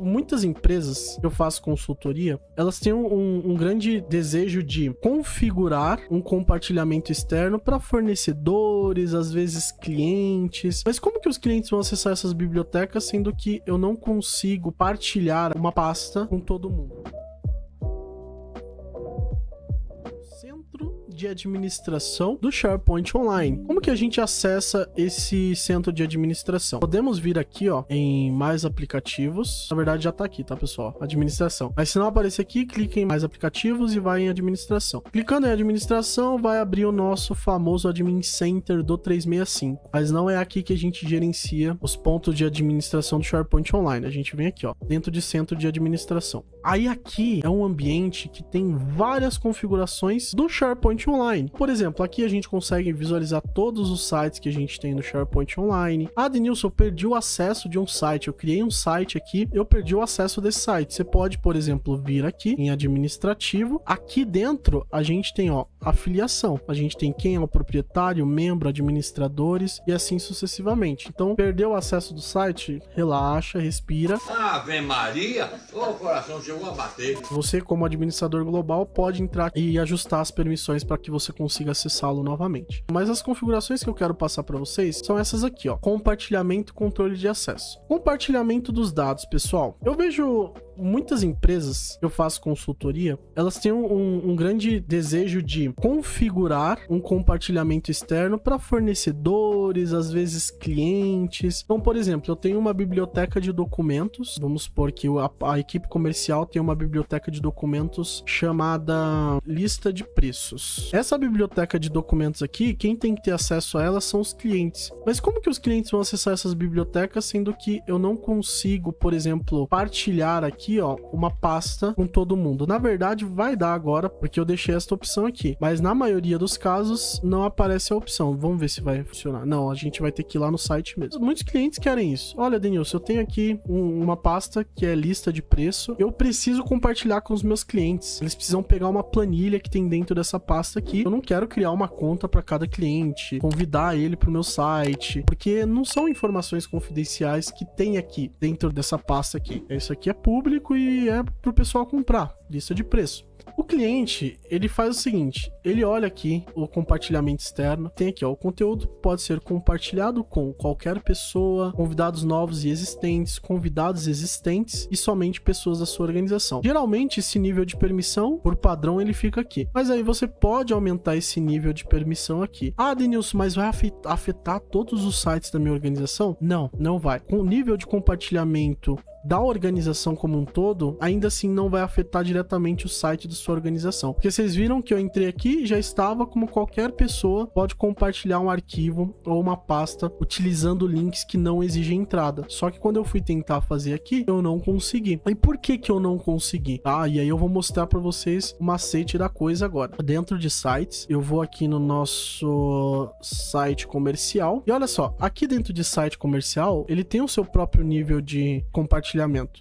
muitas empresas que eu faço consultoria, elas têm um grande desejo de configurar um compartilhamento externo para fornecedores, às vezes clientes. Mas como que os clientes vão acessar essas bibliotecas, sendo que eu não consigo partilhar uma pasta com todo mundo? Centro de administração do SharePoint Online. Como que a gente acessa esse centro de administração? Podemos vir aqui, ó, em mais aplicativos. Na verdade já tá aqui, tá, pessoal? Administração. Mas se não aparecer aqui, clica em mais aplicativos e vai em administração. Clicando em administração, vai abrir o nosso famoso Admin Center do 365. Mas não é aqui que a gente gerencia os pontos de administração do SharePoint Online. A gente vem aqui, ó, dentro de centro de administração. Aí aqui é um ambiente que tem várias configurações do SharePoint Online. Por exemplo, aqui a gente consegue visualizar todos os sites que a gente tem no SharePoint Online. Ah, Denilson, eu perdi o acesso de um site. Eu criei um site aqui, eu perdi o acesso desse site. Você pode, por exemplo, vir aqui em administrativo. Aqui dentro a gente tem, ó, afiliação. A gente tem quem é o proprietário, membro, administradores e assim sucessivamente. Então, perdeu o acesso do site? Relaxa, respira. Ave Maria, o coração chegou a bater. Você, como administrador global, pode entrar e ajustar as permissões para que você consiga acessá-lo novamente. Mas as configurações que eu quero passar para vocês são essas aqui, ó. Compartilhamento e controle de acesso. Compartilhamento dos dados, pessoal. Eu vejo muitas empresas que eu faço consultoria, elas têm um grande desejo de configurar um compartilhamento externo para fornecedores, às vezes clientes. Então, por exemplo, eu tenho uma biblioteca de documentos. Vamos supor que a equipe comercial tem uma biblioteca de documentos chamada lista de preços. Essa biblioteca de documentos aqui, quem tem que ter acesso a ela são os clientes. Mas como que os clientes vão acessar essas bibliotecas, sendo que eu não consigo, por exemplo, partilhar aqui, ó, uma pasta com todo mundo? Na verdade, vai dar agora, porque eu deixei essa opção aqui. Mas na maioria dos casos, não aparece a opção. Vamos ver se vai funcionar. Não, a gente vai ter que ir lá no site mesmo. Muitos clientes querem isso. Olha, Denilson, eu tenho aqui uma pasta que é lista de preço. Eu preciso compartilhar com os meus clientes. Eles precisam pegar uma planilha que tem dentro dessa pasta aqui. Eu não quero criar uma conta para cada cliente, convidar ele para o meu site, porque não são informações confidenciais que tem aqui dentro dessa pasta aqui. Isso aqui é público e é para o pessoal comprar. Lista de preço. O cliente, ele faz o seguinte, ele olha aqui o compartilhamento externo, tem aqui, ó, o conteúdo pode ser compartilhado com qualquer pessoa, convidados novos e existentes, convidados existentes e somente pessoas da sua organização. Geralmente, esse nível de permissão, por padrão, ele fica aqui. Mas aí você pode aumentar esse nível de permissão aqui. Ah, Denilson, mas vai afetar todos os sites da minha organização? Não, não vai. Com o nível de compartilhamento da organização como um todo, ainda assim não vai afetar diretamente o site da sua organização. Porque vocês viram que eu entrei aqui e já estava como qualquer pessoa pode compartilhar um arquivo ou uma pasta utilizando links que não exigem entrada. Só que quando eu fui tentar fazer aqui, eu não consegui. E por que que eu não consegui? Ah, e aí eu vou mostrar para vocês o macete da coisa agora. Dentro de sites, eu vou aqui no nosso site comercial. E olha só, aqui dentro de site comercial, ele tem o seu próprio nível de compartilhamento.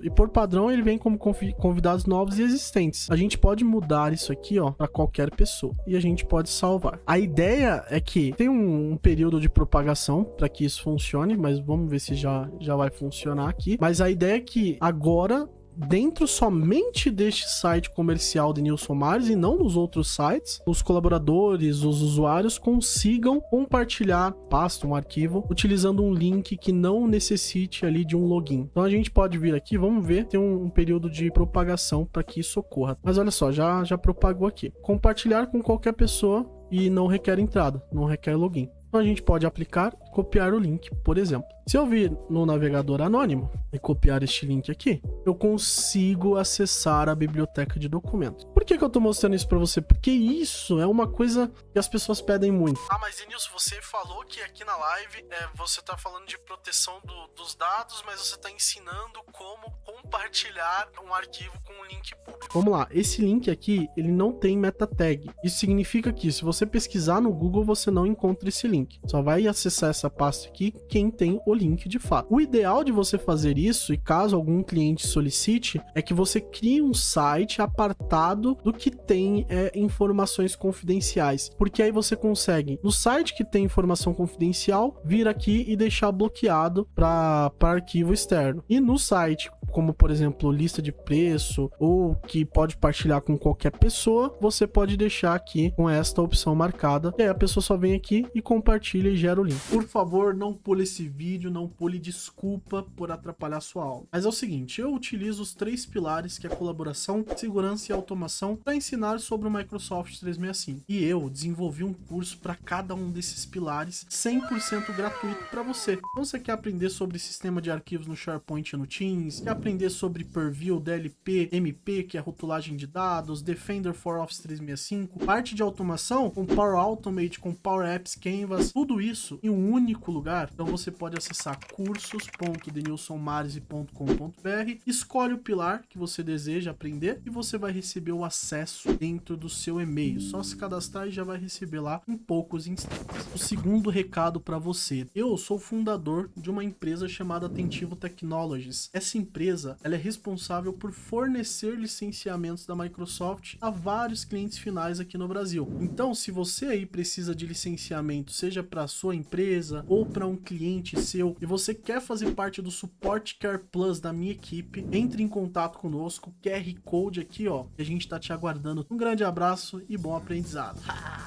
E por padrão ele vem como convidados novos e existentes. A gente pode mudar isso aqui, ó, para qualquer pessoa e a gente pode salvar. A ideia é que tem um período de propagação para que isso funcione, mas vamos ver se já vai funcionar aqui. Mas a ideia é que agora, dentro somente deste site comercial de Nilson Mares e não nos outros sites, os colaboradores, os usuários consigam compartilhar pasta, um arquivo, utilizando um link que não necessite ali de um login. Então a gente pode vir aqui, vamos ver, tem um período de propagação para que isso ocorra. Mas olha só, já propagou aqui. Compartilhar com qualquer pessoa e não requer entrada, não requer login. Então a gente pode aplicar e copiar o link, por exemplo. Se eu vir no navegador anônimo e copiar este link aqui, eu consigo acessar a biblioteca de documentos. Por que que eu tô mostrando isso para você? Porque isso é uma coisa que as pessoas pedem muito. Ah, mas Denilson, você falou que aqui na live você tá falando de proteção dos dados, mas você tá ensinando como compartilhar um arquivo com um link público. Vamos lá, esse link aqui, ele não tem meta tag. Isso significa que se você pesquisar no Google, você não encontra esse link. Só vai acessar essa pasta aqui quem tem o link de fato. O ideal de você fazer isso, e caso algum cliente solicite, é que você crie um site apartado do que tem informações confidenciais, porque aí você consegue, no site que tem informação confidencial, vir aqui e deixar bloqueado para arquivo externo. E no site como por exemplo lista de preço, ou que pode partilhar com qualquer pessoa, você pode deixar aqui com esta opção marcada, e aí a pessoa só vem aqui e compartilha e gera o link. Por favor, não pule esse vídeo, não pule desculpa por atrapalhar sua aula. Mas é o seguinte, eu utilizo os 3 pilares, que é colaboração, segurança e automação, para ensinar sobre o Microsoft 365. E eu desenvolvi um curso para cada um desses pilares, 100% gratuito para você. Então você quer aprender sobre sistema de arquivos no SharePoint e no Teams, quer aprender sobre Purview, DLP, MP, que é rotulagem de dados, Defender for Office 365, parte de automação com Power Automate, com Power Apps, Canvas, tudo isso em um único lugar. Então você pode acessar cursos.denilsonmarise.com.br, escolhe o pilar que você deseja aprender e você vai receber o acesso dentro do seu e-mail. Só se cadastrar e já vai receber lá em poucos instantes. O segundo recado para você: eu sou fundador de uma empresa chamada Atentivo Technologies. Essa empresa, ela é responsável por fornecer licenciamentos da Microsoft a vários clientes finais aqui no Brasil. Então, se você aí precisa de licenciamento, seja para sua empresa ou para um cliente seu, e você quer fazer parte do Support Care Plus da minha equipe, entre em contato conosco, QR Code aqui, ó, que a gente tá te aguardando. Um grande abraço e bom aprendizado.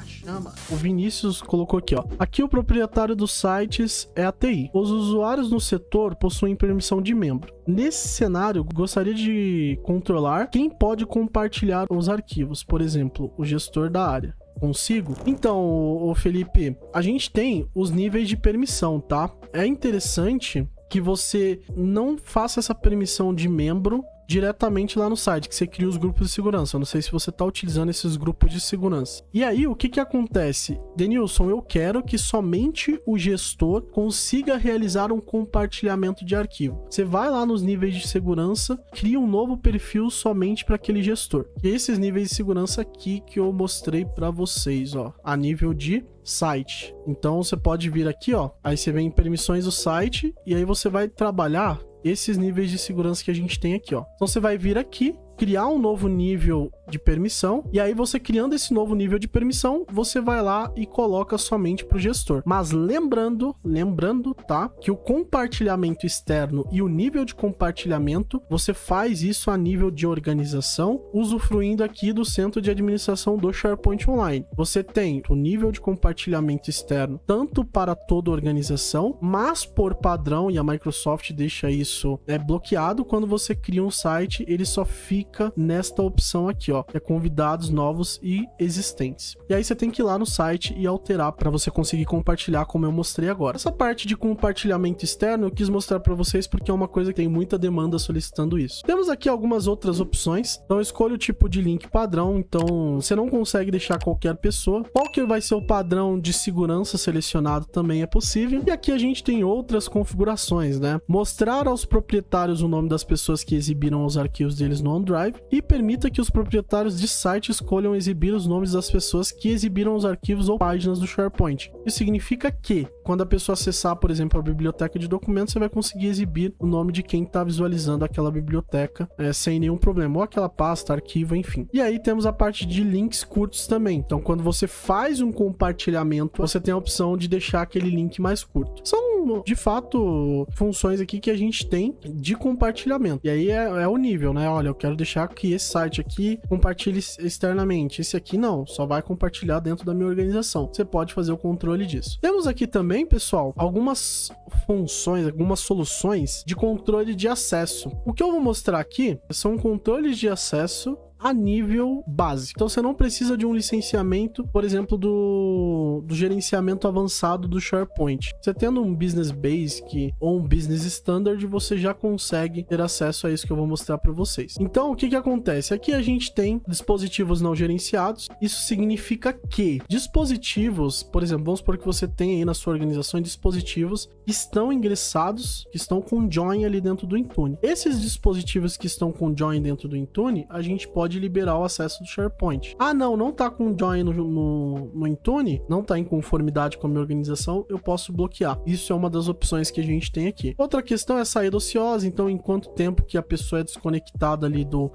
Chama! O Vinícius colocou aqui, ó. Aqui o proprietário dos sites é a TI. Os usuários no setor possuem permissão de membro. Nesse cenário, gostaria de controlar quem pode compartilhar os arquivos, por exemplo, o gestor da área. Consigo? Então, o Felipe, a gente tem os níveis de permissão, tá? É interessante que você não faça essa permissão de membro diretamente lá no site, que você cria os grupos de segurança. Eu não sei se você está utilizando esses grupos de segurança. E aí, o que acontece? Denilson, eu quero que somente o gestor consiga realizar um compartilhamento de arquivo. Você vai lá nos níveis de segurança, cria um novo perfil somente para aquele gestor. E esses níveis de segurança aqui que eu mostrei para vocês, ó, a nível de site. Então, você pode vir aqui, ó, aí você vem em permissões do site e aí você vai trabalhar esses níveis de segurança que a gente tem aqui, ó. Então você vai vir aqui, criar um novo nível de permissão, e aí você criando esse novo nível de permissão, você vai lá e coloca somente para o gestor. Mas lembrando, tá, que o compartilhamento externo e o nível de compartilhamento, você faz isso a nível de organização, usufruindo aqui do centro de administração do SharePoint Online. Você tem o nível de compartilhamento externo tanto para toda a organização, mas por padrão, e a Microsoft deixa isso bloqueado, quando você cria um site, ele só fica nesta opção aqui, ó, que é convidados novos e existentes. E aí você tem que ir lá no site e alterar para você conseguir compartilhar, como eu mostrei agora. Essa parte de compartilhamento externo eu quis mostrar para vocês porque é uma coisa que tem muita demanda solicitando isso. Temos aqui algumas outras opções. Então escolha o tipo de link padrão. Então você não consegue deixar qualquer pessoa. Qual que vai ser o padrão de segurança selecionado também é possível. E aqui a gente tem outras configurações, né? Mostrar aos proprietários o nome das pessoas que exibiram os arquivos deles no OneDrive, e permita que os proprietários de site escolham exibir os nomes das pessoas que exibiram os arquivos ou páginas do SharePoint. Isso significa que, quando a pessoa acessar, por exemplo, a biblioteca de documentos, você vai conseguir exibir o nome de quem está visualizando aquela biblioteca sem nenhum problema, ou aquela pasta, arquivo, enfim. E aí temos a parte de links curtos também. Então, quando você faz um compartilhamento, você tem a opção de deixar aquele link mais curto. São, de fato, funções aqui que a gente tem de compartilhamento. E aí é o nível, né? Olha, eu quero deixar que esse site aqui compartilhe externamente. Esse aqui não, só vai compartilhar dentro da minha organização. Você pode fazer o controle disso. Temos aqui também, pessoal, algumas funções, algumas soluções de controle de acesso. O que eu vou mostrar aqui são controles de acesso a nível básico. Então você não precisa de um licenciamento, por exemplo, do gerenciamento avançado do SharePoint. Você tendo um Business Basic ou um Business Standard, você já consegue ter acesso a isso que eu vou mostrar para vocês. Então, o que acontece? Aqui a gente tem dispositivos não gerenciados. Isso significa que dispositivos, por exemplo, vamos supor que você tem aí na sua organização dispositivos que estão ingressados, que estão com join ali dentro do Intune. Esses dispositivos que estão com join dentro do Intune, a gente pode pode liberar o acesso do SharePoint. Ah, não tá com join no Intune, não tá em conformidade com a minha organização, eu posso bloquear. Isso é uma das opções que a gente tem aqui. Outra questão é saída ociosa, então em quanto tempo que a pessoa é desconectada ali do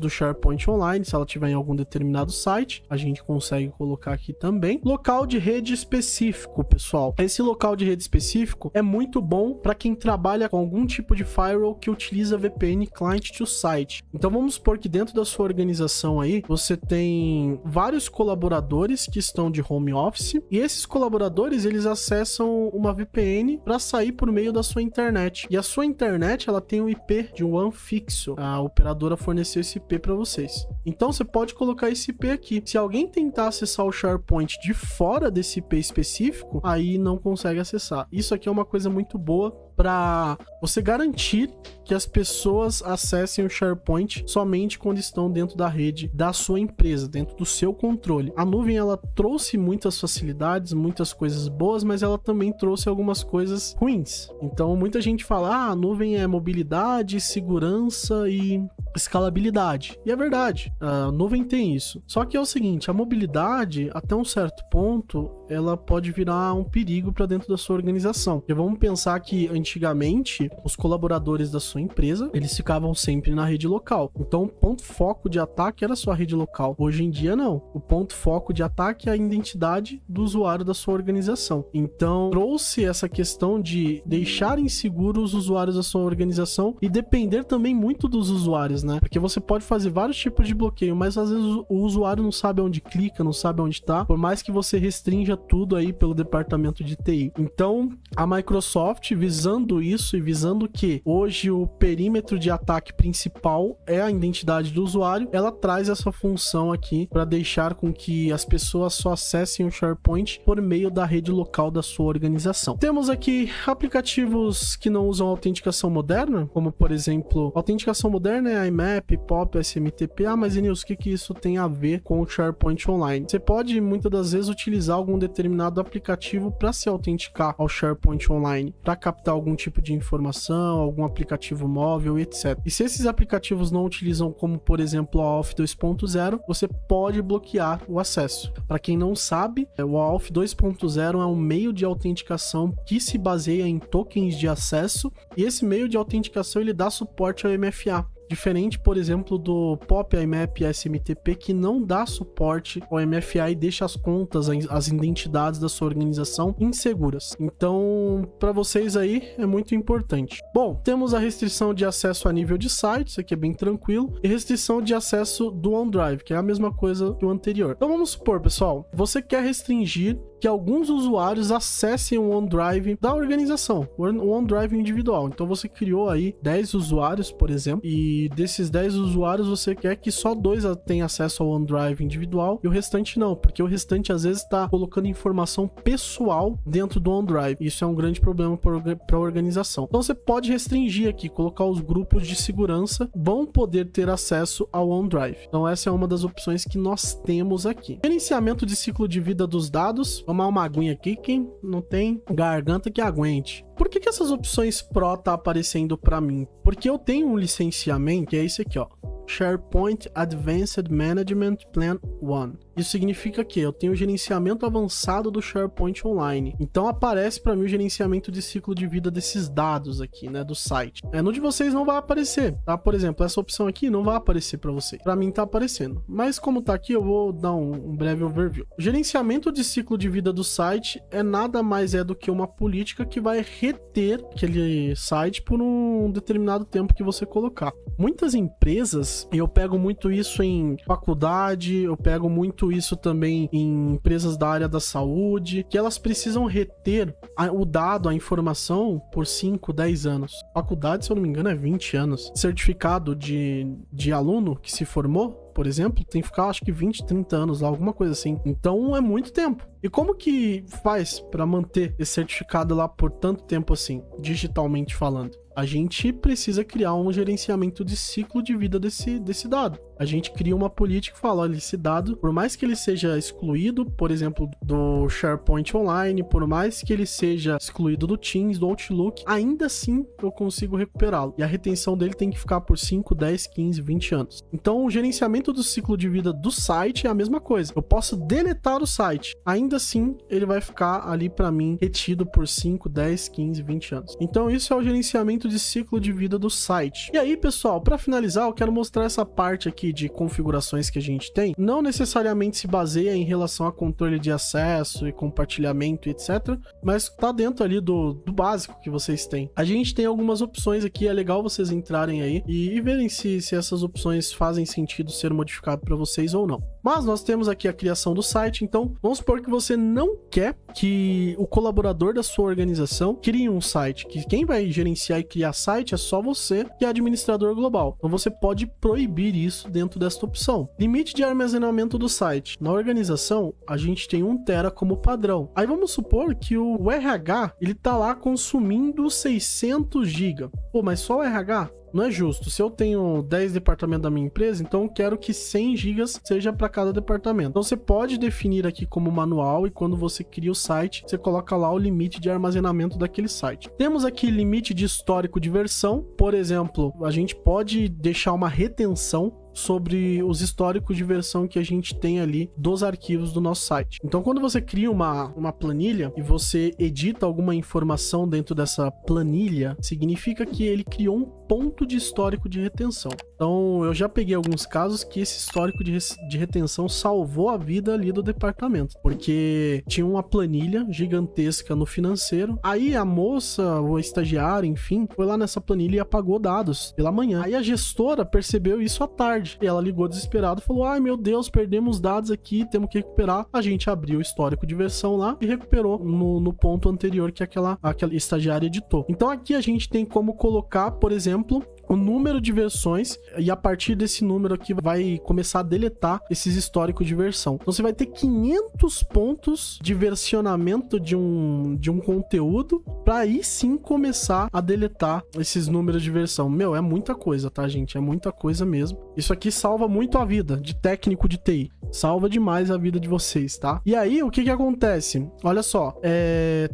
SharePoint Online, se ela tiver em algum determinado site, a gente consegue colocar aqui também. Local de rede específico, pessoal. Esse local de rede específico é muito bom para quem trabalha com algum tipo de firewall que utiliza VPN client to site. Então vamos supor que dentro da sua organização aí, você tem vários colaboradores que estão de home office e esses colaboradores, eles acessam uma VPN para sair por meio da sua internet. E a sua internet, ela tem um IP de um WAN fixo. A operadora forneceu esse IP para vocês. Então você pode colocar esse IP aqui. Se alguém tentar acessar o SharePoint de fora desse IP específico, aí não consegue acessar. Isso aqui é uma coisa muito boa para você garantir que as pessoas acessem o SharePoint somente quando estão dentro da rede da sua empresa, dentro do seu controle. A nuvem, ela trouxe muitas facilidades, muitas coisas boas, mas ela também trouxe algumas coisas ruins. Então, muita gente fala, a nuvem é mobilidade, segurança e escalabilidade. E é verdade, a nuvem tem isso. Só que é o seguinte, a mobilidade, até um certo ponto, ela pode virar um perigo para dentro da sua organização. Porque vamos pensar que antigamente, os colaboradores da sua empresa, eles ficavam sempre na rede local. Então, o ponto foco de ataque era a sua rede local. Hoje em dia, não. O ponto foco de ataque é a identidade do usuário da sua organização. Então, trouxe essa questão de deixar inseguros os usuários da sua organização e depender também muito dos usuários, né? Porque você pode fazer vários tipos de bloqueio, mas às vezes o usuário não sabe onde clica, não sabe onde tá, por mais que você restrinja tudo aí pelo departamento de TI. Então, a Microsoft, visando isso e visando que hoje o perímetro de ataque principal é a identidade do usuário, ela traz essa função aqui para deixar com que as pessoas só acessem o SharePoint por meio da rede local da sua organização. Temos aqui aplicativos que não usam autenticação moderna, como por exemplo, autenticação moderna é IMAP, POP, SMTP. Mas Enilson, o que isso tem a ver com o SharePoint Online? Você pode muitas das vezes utilizar algum determinado aplicativo para se autenticar ao SharePoint Online, para captar algum tipo de informação, algum aplicativo móvel, etc. E se esses aplicativos não utilizam, como por exemplo a AUF 2.0, você pode bloquear o acesso. Para quem não sabe, o AUF 2.0 é um meio de autenticação que se baseia em tokens de acesso, e esse meio de autenticação ele dá suporte ao MFA. Diferente, por exemplo, do POP, IMAP e SMTP, que não dá suporte ao MFA e deixa as contas, as identidades da sua organização inseguras. Então, para vocês aí, é muito importante. Bom, temos a restrição de acesso a nível de site, isso aqui é bem tranquilo, e restrição de acesso do OneDrive, que é a mesma coisa que o anterior. Então, vamos supor, pessoal, você quer restringir que alguns usuários acessem o OneDrive da organização, o OneDrive individual. Então você criou aí 10 usuários, por exemplo, e desses 10 usuários você quer que só 2 tenham acesso ao OneDrive individual e o restante não, porque o restante às vezes está colocando informação pessoal dentro do OneDrive. Isso é um grande problema para a organização. Então você pode restringir aqui, colocar os grupos de segurança vão poder ter acesso ao OneDrive. Então essa é uma das opções que nós temos aqui. Gerenciamento de ciclo de vida dos dados. Tomar uma aguinha aqui, quem não tem garganta que aguente. Por que essas opções Pro tá aparecendo para mim? Porque eu tenho um licenciamento, que é esse aqui, ó. SharePoint Advanced Management Plan 1. Isso significa que eu tenho o gerenciamento avançado do SharePoint Online. Então aparece para mim o gerenciamento de ciclo de vida desses dados aqui, né, do site. No de vocês não vai aparecer, tá? Por exemplo, essa opção aqui não vai aparecer para você. Para mim tá aparecendo. Mas como tá aqui, eu vou dar um breve overview. O gerenciamento de ciclo de vida do site nada mais do que uma política que vai reter aquele site por um determinado tempo que você colocar. Muitas empresas, e eu pego muito isso em faculdade, eu pego muito isso também em empresas da área da saúde, que elas precisam reter o dado, a informação por 5, 10 anos. Faculdade, se eu não me engano, é 20 anos. Certificado de aluno que se formou, por exemplo, tem que ficar acho que 20, 30 anos lá, alguma coisa assim. Então é muito tempo. E como que faz para manter esse certificado lá por tanto tempo assim, digitalmente falando? A gente precisa criar um gerenciamento de ciclo de vida desse dado. A gente cria uma política que fala, olha, esse dado, por mais que ele seja excluído, por exemplo, do SharePoint Online, por mais que ele seja excluído do Teams, do Outlook, ainda assim eu consigo recuperá-lo. E a retenção dele tem que ficar por 5, 10, 15, 20 anos. Então, o gerenciamento do ciclo de vida do site é a mesma coisa. Eu posso deletar o site, ainda assim ele vai ficar ali para mim retido por 5, 10, 15, 20 anos. Então, isso é o gerenciamento de ciclo de vida do site. E aí, pessoal, para finalizar, eu quero mostrar essa parte aqui de configurações que a gente tem. Não necessariamente se baseia em relação a controle de acesso e compartilhamento, etc. Mas tá dentro ali do básico que vocês têm. A gente tem algumas opções aqui, é legal vocês entrarem aí e verem se essas opções fazem sentido ser modificado para vocês ou não. Mas nós temos aqui a criação do site, então vamos supor que você não quer que o colaborador da sua organização crie um site, que quem vai gerenciar e criar site é só você, que é administrador global. Então você pode proibir isso dentro desta opção. Limite de armazenamento do site. Na organização, a gente tem 1 TB como padrão. Aí vamos supor que o RH, ele tá lá consumindo 600 GB. Pô, mas só o RH? Não é justo. Se eu tenho 10 departamentos da minha empresa, então eu quero que 100 GB seja para cada departamento. Então você pode definir aqui como manual e quando você cria o site, você coloca lá o limite de armazenamento daquele site. Temos aqui limite de histórico de versão. Por exemplo, a gente pode deixar uma retenção sobre os históricos de versão que a gente tem ali dos arquivos do nosso site. Então, quando você cria uma planilha e você edita alguma informação dentro dessa planilha, significa que ele criou um ponto de histórico de retenção. Então, eu já peguei alguns casos que esse histórico de retenção salvou a vida ali do departamento, porque tinha uma planilha gigantesca no financeiro, aí a moça, ou a estagiária, enfim, foi lá nessa planilha e apagou dados pela manhã. Aí a gestora percebeu isso à tarde. E ela ligou desesperada e falou, ai meu Deus, perdemos dados aqui, temos que recuperar. A gente abriu o histórico de versão lá e recuperou no ponto anterior que aquela estagiária editou. Então aqui a gente tem como colocar, por exemplo, o número de versões, e a partir desse número aqui vai começar a deletar esses históricos de versão. Então você vai ter 500 pontos de versionamento de um conteúdo para aí sim começar a deletar esses números de versão. Meu, é muita coisa, tá, gente? É muita coisa mesmo. Isso aqui salva muito a vida de técnico de TI. Salva demais a vida de vocês, tá? E aí, o que acontece? Olha só,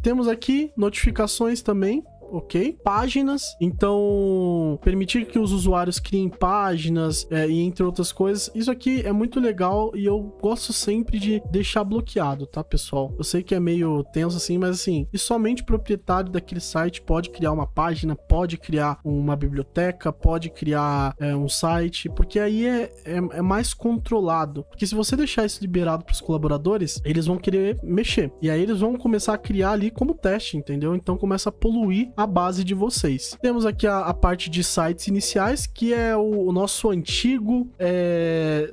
temos aqui notificações também. Ok? Páginas, então permitir que os usuários criem páginas e entre outras coisas. Isso aqui é muito legal e eu gosto sempre de deixar bloqueado, tá, pessoal? Eu sei que é meio tenso assim, mas assim, e somente o proprietário daquele site pode criar uma página, pode criar uma biblioteca, pode criar um site, porque aí é mais controlado. Porque se você deixar isso liberado para os colaboradores, eles vão querer mexer. E aí eles vão começar a criar ali como teste, entendeu? Então começa a poluir a base de vocês. Temos aqui a parte de sites iniciais, que é o nosso antigo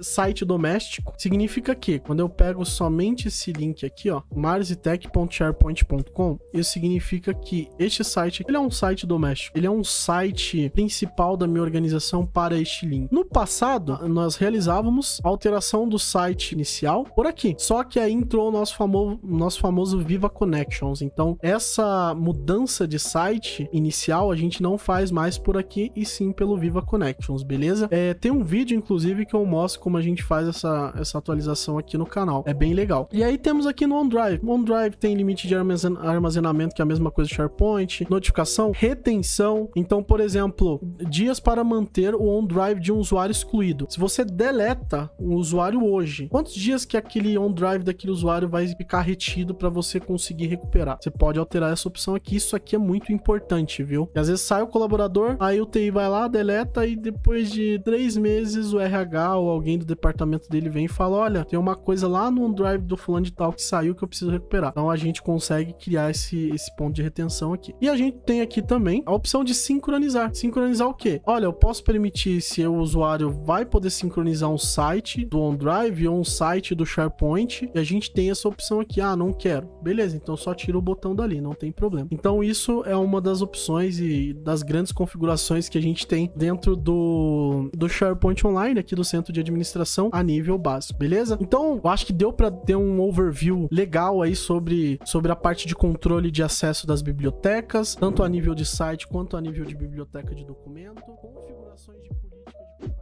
site doméstico. Significa que quando eu pego somente esse link aqui, ó, marzitech.sharepoint.com, isso significa que este site, ele é um site doméstico. Ele é um site principal da minha organização para este link. No passado, nós realizávamos a alteração do site inicial por aqui. Só que aí entrou o nosso famoso Viva Connections. Então, essa mudança de site inicial a gente não faz mais por aqui e sim pelo Viva Connections, beleza? Tem um vídeo, inclusive, que eu mostro como a gente faz essa atualização aqui no canal. É bem legal. E aí temos aqui no OneDrive. O OneDrive tem limite de armazenamento, que é a mesma coisa do SharePoint, notificação, retenção. Então, por exemplo, dias para manter o OneDrive de um usuário excluído. Se você deleta um usuário hoje, quantos dias que aquele OneDrive daquele usuário vai ficar retido para você conseguir recuperar? Você pode alterar essa opção aqui. Isso aqui é muito importante, viu? E às vezes sai o colaborador, aí o TI vai lá, deleta e depois de 3 meses o RH ou alguém do departamento dele vem e fala, olha, tem uma coisa lá no OneDrive do fulano de tal que saiu que eu preciso recuperar. Então a gente consegue criar esse ponto de retenção aqui. E a gente tem aqui também a opção de sincronizar. Sincronizar o quê? Olha, eu posso permitir se o usuário vai poder sincronizar um site do OneDrive ou um site do SharePoint, e a gente tem essa opção aqui, não quero. Beleza, então só tira o botão dali, não tem problema. Então isso é uma uma das opções e das grandes configurações que a gente tem dentro do SharePoint Online, aqui do centro de administração, a nível básico, beleza? Então, eu acho que deu para ter um overview legal aí sobre a parte de controle de acesso das bibliotecas, tanto a nível de site quanto a nível de biblioteca de documento, configurações de política de